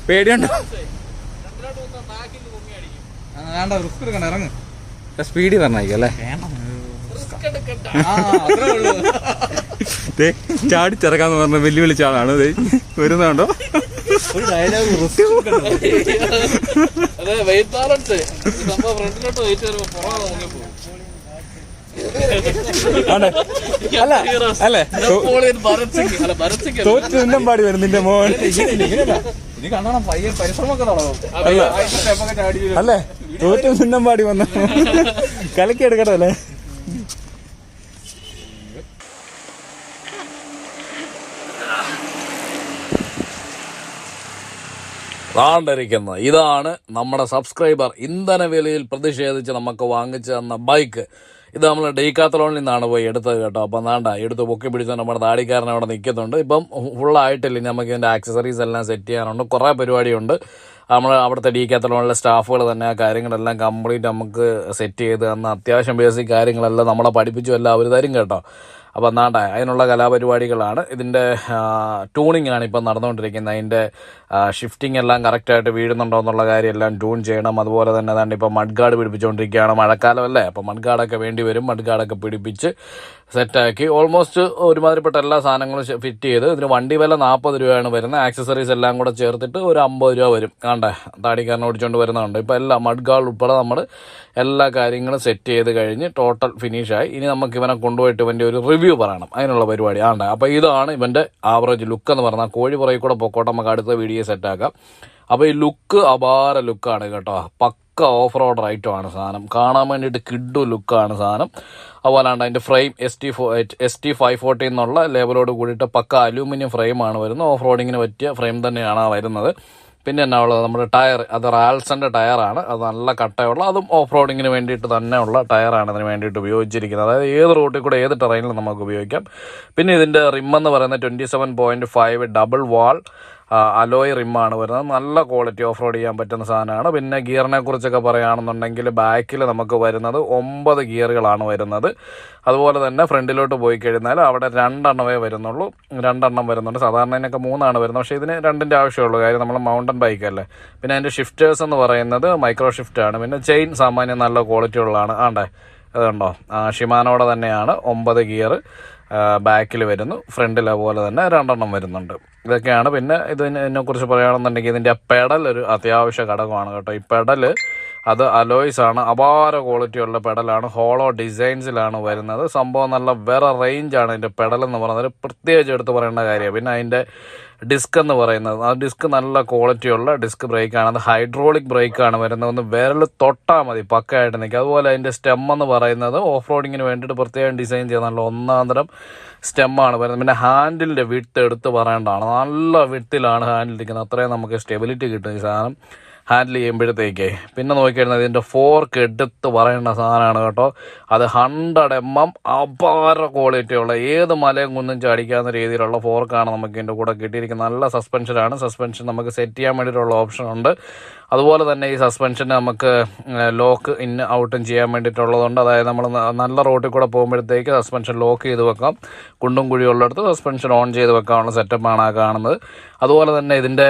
പേടിയുണ്ടോ? വേണ്ട, റിസ്ക് എടുക്കണ്ട, ഇറങ്ങ്. സ്പീഡിൽ പറഞ്ഞായിരിക്കും അല്ലേ? ചാടിച്ചിറക്കാന്ന് പറഞ്ഞ വെല്ലുവിളിച്ച ആളാണ് വരുന്നുണ്ടോ? ഒരു ഡയലോഗ് അല്ലേ? തോറ്റ് നിന്നമ്പാടി വരും നിന്റെ മോൻ. നീ കണ്ടോണം, പയ്യൻ പരിശ്രമമൊക്കെ തുടങ്ങും അല്ലേ? തോറ്റ് നിന്നമ്പാടി വന്ന കലക്കി എടുക്കട്ടെ അല്ലേ? താണ്ടിരിക്കുന്നത് ഇതാണ് നമ്മുടെ സബ്സ്ക്രൈബർ ഇന്ധന വിലയിൽ പ്രതിഷേധിച്ച് നമുക്ക് വാങ്ങിച്ചു തന്ന ബൈക്ക്. ഇത് നമ്മൾ ഡീക്കാത്തലോണിൽ നിന്നാണ് പോയി എടുത്തത് കേട്ടോ. അപ്പം നാണ്ട എടുത്ത് പൊക്കി പിടിച്ച് നമ്മുടെ താടിക്കാരൻ അവിടെ നിൽക്കുന്നുണ്ട്. ഇപ്പം ഫുള്ളായിട്ടില്ല, നമുക്ക് ഇതിൻ്റെ ആക്സസറീസ് എല്ലാം സെറ്റ് ചെയ്യാനുണ്ട്, കുറേ പരിപാടിയുണ്ട്. നമ്മൾ അവിടുത്തെ ഡീക്കാത്തലോണിലെ സ്റ്റാഫുകൾ തന്നെ ആ കാര്യങ്ങളെല്ലാം കംപ്ലീറ്റ് നമുക്ക് സെറ്റ് ചെയ്ത് തന്ന അത്യാവശ്യം ബേസിക് കാര്യങ്ങളെല്ലാം നമ്മളെ പഠിപ്പിച്ചു എല്ലാം അവർ തരും കേട്ടോ. അപ്പോൾ നാണ്ട അതിനുള്ള കലാപരിപാടികളാണ്. ഇതിൻ്റെ ട്യൂണിംഗ് ആണ് ഇപ്പം നടന്നുകൊണ്ടിരിക്കുന്നത്. അതിൻ്റെ ഷിഫ്റ്റിംഗ് എല്ലാം കറക്റ്റായിട്ട് വീഴുന്നുണ്ടോ എന്നുള്ള കാര്യം എല്ലാം ട്യൂൺ ചെയ്യണം. അതുപോലെ തന്നെ അതാണ്ട് ഇപ്പം മഡ് ഗാർഡ് പിടിപ്പിച്ചുകൊണ്ടിരിക്കുകയാണ്. മഴക്കാലം അല്ലേ, അപ്പോൾ മഡ് ഗാർഡൊക്കെ വേണ്ടി വരും. മഡ് ഗാർഡൊക്കെ പിടിപ്പിച്ച് സെറ്റാക്കി ഓൾമോസ്റ്റ് ഒരുമാതിരിപ്പെട്ട എല്ലാ സാധനങ്ങളും ഫിറ്റ് ചെയ്ത് ഇതിന് വണ്ടി വില 40 രൂപയാണ് വരുന്നത്. ആക്സസറീസ് എല്ലാം കൂടെ ചേർത്തിട്ട് ഒരു 50 രൂപ വരും. കണ്ടേ, താടിക്കാരനെ ഓടിച്ചുകൊണ്ട് വരുന്നുണ്ട്. ഇപ്പോൾ എല്ലാം മഡ് ഗാർഡ് ഉൾപ്പെടെ നമ്മൾ എല്ലാ കാര്യങ്ങളും സെറ്റ് ചെയ്ത് കഴിഞ്ഞ് ടോട്ടൽ ഫിനിഷായി. ഇനി നമുക്ക് ഇവനെ കൊണ്ടുപോയിട്ട് ഇവൻ്റെ ഒരു റിവ്യൂ പറയണം, അതിനുള്ള പരിപാടി ആണ്. അപ്പോൾ ഇതാണ് ഇവൻ്റെ ആവറേജ് ലുക്ക് എന്ന് പറഞ്ഞാൽ. കോഴി പുറകെ കൂടെ പൊക്കോട്ടെ, നമുക്ക് അടുത്ത വീഡിയോ സെറ്റാക്കാം. അപ്പോൾ ഈ ലുക്ക് അപാര ലുക്കാണ് കേട്ടോ. പക്ക ഓഫ് റോഡ് ഐറ്റമാണ് സാധനം, കാണാൻ വേണ്ടിയിട്ട് കിഡു ലുക്കാണ് സാധനം. അതുപോലാണ്ട് അതിൻ്റെ ഫ്രെയിം ST 540 എന്നുള്ള ലേബലോട് കൂടിയിട്ട് പക്ക അലൂമിനിയം ഫ്രെയിമാണ് വരുന്നത്. ഓഫ് റോഡിങ്ങിന് പറ്റിയ ഫ്രെയിം തന്നെയാണ് വരുന്നത്. പിന്നെ എന്നാ ഉള്ളത്, നമ്മുടെ ടയർ, അത് റാൽസൻ്റെ ടയറാണ്. അത് നല്ല കട്ടയുള്ള, അതും ഓഫ് റോഡിങ്ങിന് വേണ്ടിയിട്ട് തന്നെയുള്ള ടയറാണ് അതിന് വേണ്ടിയിട്ട് ഉപയോഗിച്ചിരിക്കുന്നത്. അതായത് ഏത് റൂട്ടിൽ കൂടെ ഏത് ടെറൈനിലും നമുക്ക് ഉപയോഗിക്കാം. പിന്നെ ഇതിൻ്റെ റിമ്മെന്ന് പറയുന്നത് 27.5 ഡബിൾ വാൾ അലോയ് റിമ്മാണ് വരുന്നത്. നല്ല ക്വാളിറ്റി ഓഫ് റോഡ് ചെയ്യാൻ പറ്റുന്ന സാധനമാണ്. പിന്നെ ഗിയറിനെ കുറിച്ചൊക്കെ പറയുകയാണെന്നുണ്ടെങ്കിൽ ബാക്കിൽ നമുക്ക് വരുന്നത് 9 ഗിയറുകളാണ് വരുന്നത്. അതുപോലെ തന്നെ ഫ്രണ്ടിലോട്ട് പോയി കഴിഞ്ഞാൽ അവിടെ 2 എണ്ണമേ വരുന്നുള്ളൂ. 2 എണ്ണം വരുന്നുണ്ട്. സാധാരണ ഇതിനൊക്കെ 3 ആണ് വരുന്നത്, പക്ഷേ ഇതിന് 2ൻ്റെ ആവശ്യമുള്ളൂ. കാര്യം നമ്മൾ മൗണ്ടൻ ബൈക്കല്ലേ. പിന്നെ അതിൻ്റെ ഷിഫ്റ്റേഴ്സ് എന്ന് പറയുന്നത് മൈക്രോ ഷിഫ്റ്റാണ്. പിന്നെ ചെയിൻ സാമാന്യം നല്ല ക്വാളിറ്റി ഉള്ളതാണ്. ആണ്ടേ അതുണ്ടോ, ഷിമാനോടെ തന്നെയാണ്. 9 ഗിയർ ബാക്കിൽ വരുന്നു. ഫ്രണ്ടിൽ അതുപോലെ തന്നെ 2 എണ്ണം വരുന്നുണ്ട്. ഇതൊക്കെയാണ്. പിന്നെ ഇതിനെക്കുറിച്ച് പറയുകയാണെന്നുണ്ടെങ്കിൽ ഇതിൻ്റെ പെഡൽ ഒരു അത്യാവശ്യ ഘടകമാണ് കേട്ടോ. ഈ പെഡൽ അത് അലോയ്സ് ആണ്, അപാര ക്വാളിറ്റിയുള്ള പെഡലാണ്. ഹോളോ ഡിസൈൻസിലാണ് വരുന്നത്. സംഭവം നല്ല വേറെ റേഞ്ചാണ് ഇതിൻ്റെ പെഡലെന്ന് പറയുന്നത്, പ്രത്യേകിച്ച് എടുത്ത് പറയേണ്ട കാര്യമാണ്. പിന്നെ അതിൻ്റെ ഡിസ്ക് എന്ന് പറയുന്നത്, ആ ഡിസ്ക് നല്ല ക്വാളിറ്റിയുള്ള ഡിസ്ക് ബ്രേക്കാണ്. അത് ഹൈഡ്രോളിക് ബ്രേക്കാണ് വരുന്നത്. ഒന്ന് വിരൽ തൊട്ടാൽ മതി പക്കയായിട്ട് നിൽക്കുക. അതുപോലെ അതിൻ്റെ സ്റ്റെം എന്ന് പറയുന്നത് ഓഫ് റോഡിങ്ങിന് വേണ്ടിയിട്ട് പ്രത്യേകം ഡിസൈൻ ചെയ്ത നല്ല ഒന്നാന്തരം സ്റ്റെമ്മാണ് വരുന്നത്. പിന്നെ ഹാൻഡിലിൻ്റെ വിട്ട് എടുത്ത് പറയേണ്ടതാണ്, നല്ല വിട്ടിലാണ് ഹാൻഡിൽ ഇരിക്കുന്നത്. അത്രയും നമുക്ക് സ്റ്റെബിലിറ്റി കിട്ടും ഈ സാധനം ഹാൻഡിൽ ചെയ്യുമ്പോഴത്തേക്കേ. പിന്നെ നോക്കിക്കഴിഞ്ഞാൽ ഇതിൻ്റെ ഫോർക്ക് എടുത്ത് പറയേണ്ട സാധനമാണ് കേട്ടോ. അത് 100 mm അപാര ക്വാളിറ്റിയുള്ള ഏത് മലയും കുന്നും ചാടിക്കാവുന്ന രീതിയിലുള്ള ഫോർക്കാണ് നമുക്ക് ഇതിൻ്റെ കൂടെ കിട്ടിയിരിക്കുന്നത്. നല്ല സസ്പെൻഷനാണ്. സസ്പെൻഷൻ നമുക്ക് സെറ്റ് ചെയ്യാൻ വേണ്ടിയിട്ടുള്ള ഓപ്ഷൻ ഉണ്ട്. അതുപോലെ തന്നെ ഈ സസ്പെൻഷന് നമുക്ക് ലോക്ക് ഇൻ ഔട്ടും ചെയ്യാൻ വേണ്ടിയിട്ടുള്ളതുണ്ട്. അതായത് നമ്മൾ നല്ല റോഡിൽ കൂടെ പോകുമ്പോഴത്തേക്ക് സസ്പെൻഷൻ ലോക്ക് ചെയ്ത് വെക്കാം. കുണ്ടും കുഴിയുള്ളിടത്ത് സസ്പെൻഷൻ ഓൺ ചെയ്ത് വെക്കാനുള്ള സെറ്റപ്പാണ് ആ കാണുന്നത്. അതുപോലെ തന്നെ ഇതിൻ്റെ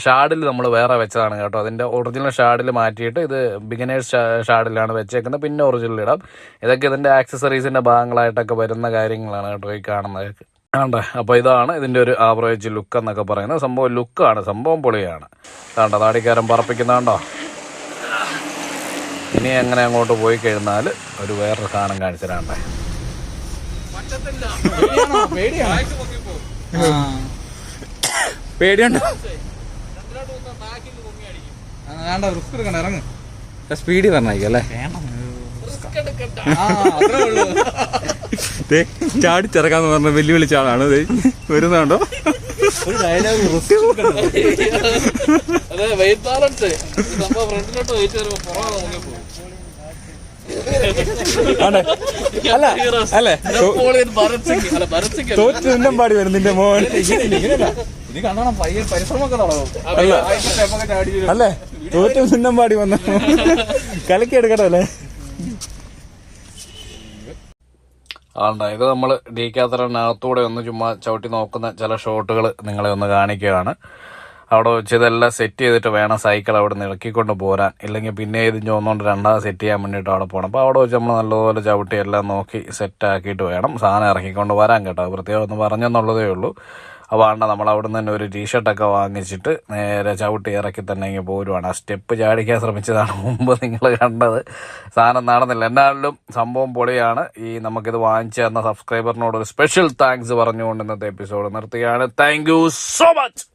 ഷാഡിൽ നമ്മൾ വേറെ വെച്ചതാണ് കേട്ടോ. അതിൻ്റെ ഒറിജിനൽ ഷാഡിൽ മാറ്റിയിട്ട് ഇത് ബിഗിനേഴ്സ് ഷാഡിലാണ് വെച്ചേക്കുന്നത്. പിന്നെ ഒറിജിനൽ ഇടാം. ഇതൊക്കെ ഇതിൻ്റെ ആക്സസറീസിൻ്റെ ഭാഗങ്ങളായിട്ടൊക്കെ വരുന്ന കാര്യങ്ങളാണ് കേട്ടോ ഈ കാണുന്നത്. ആണ്ടേ, അപ്പോൾ ഇതാണ് ഇതിൻ്റെ ഒരു ആവറേജ് ലുക്ക് എന്നൊക്കെ പറയുന്നത്. സംഭവം ലുക്കാണ്, സംഭവം പൊളിയാണ്. അതാണ്ടോ താടിക്കാരൻ പറപ്പിക്കുന്നുണ്ടോ. ഇനി എങ്ങനെ അങ്ങോട്ട് പോയി കഴിഞ്ഞാൽ ഒരു വേറൊരു സാധനം കാണിച്ചു തരാണ്ടേ. പേടിയുണ്ടോ? വേണ്ട, റിസ്ക് എടുക്കണ്ട, ഇറങ്ങ്. സ്പീഡിൽ പറഞ്ഞായിരിക്കും അല്ലേ? ചാടിച്ചിറക്കാന്ന് പറഞ്ഞ വെല്ലുവിളിച്ച ആളാണ് വരുന്നുണ്ടോ? ഒരു ഡയലോഗ് അല്ലേ? തോറ്റ് നിന്നമ്പാടി വരും നിന്റെ മോൻ. നീ കണ്ടോണം, പയ്യൻ പരിശ്രമമൊക്കെ തുടങ്ങും അല്ലേ? തോറ്റ് നിന്നമ്പാടി വന്ന കലക്കി എടുക്കട്ടെ അല്ലേ? ആണ്ട ഇത് നമ്മൾ ഡീക്കാത്തറിനകത്തൂടെ ഒന്ന് ചുമ്മാ ചവിട്ടി നോക്കുന്ന ചില ഷോട്ടുകൾ നിങ്ങളെ ഒന്ന് കാണിക്കുകയാണ്. അവിടെ വെച്ച് ഇതെല്ലാം സെറ്റ് ചെയ്തിട്ട് വേണം സൈക്കിൾ അവിടെ നിന്ന് ഇറക്കിക്കൊണ്ട് പോരാൻ. ഇല്ലെങ്കിൽ പിന്നെ ഇത് ചോന്നുകൊണ്ട് രണ്ടാമത് സെറ്റ് ചെയ്യാൻ വേണ്ടിയിട്ട് അവിടെ പോകണം. അപ്പോൾ അവിടെ വെച്ച് നമ്മൾ നല്ലപോലെ ചവിട്ടി എല്ലാം നോക്കി സെറ്റാക്കിയിട്ട് വേണം സാധനം ഇറക്കിക്കൊണ്ട് വരാൻ കേട്ടോ. പ്രത്യേകം ഒന്ന് പറഞ്ഞെന്നുള്ളതേ ഉള്ളൂ. അപ്പോൾ ആണ്ട നമ്മൾ അവിടെ നിന്ന് തന്നെ ഒരു ടീഷർട്ടൊക്കെ വാങ്ങിച്ചിട്ട് നേരെ ചവിട്ടി ഇറക്കി തന്നെ ഇങ്ങനെ പോരുവാണ്. ആ സ്റ്റെപ്പ് ചാടിക്കാൻ ശ്രമിച്ചതാണ് മുമ്പ് നിങ്ങൾ കണ്ടത്. സാധനം നടന്നില്ല. എന്നാലും സംഭവം പൊളിയാണ്. നമുക്കിത് വാങ്ങിച്ചു തന്ന സബ്സ്ക്രൈബറിനോട് ഒരു സ്പെഷ്യൽ താങ്ക്സ് പറഞ്ഞുകൊണ്ട് ഇന്നത്തെ എപ്പിസോഡ് നിർത്തുകയാണ്. Thank you so much.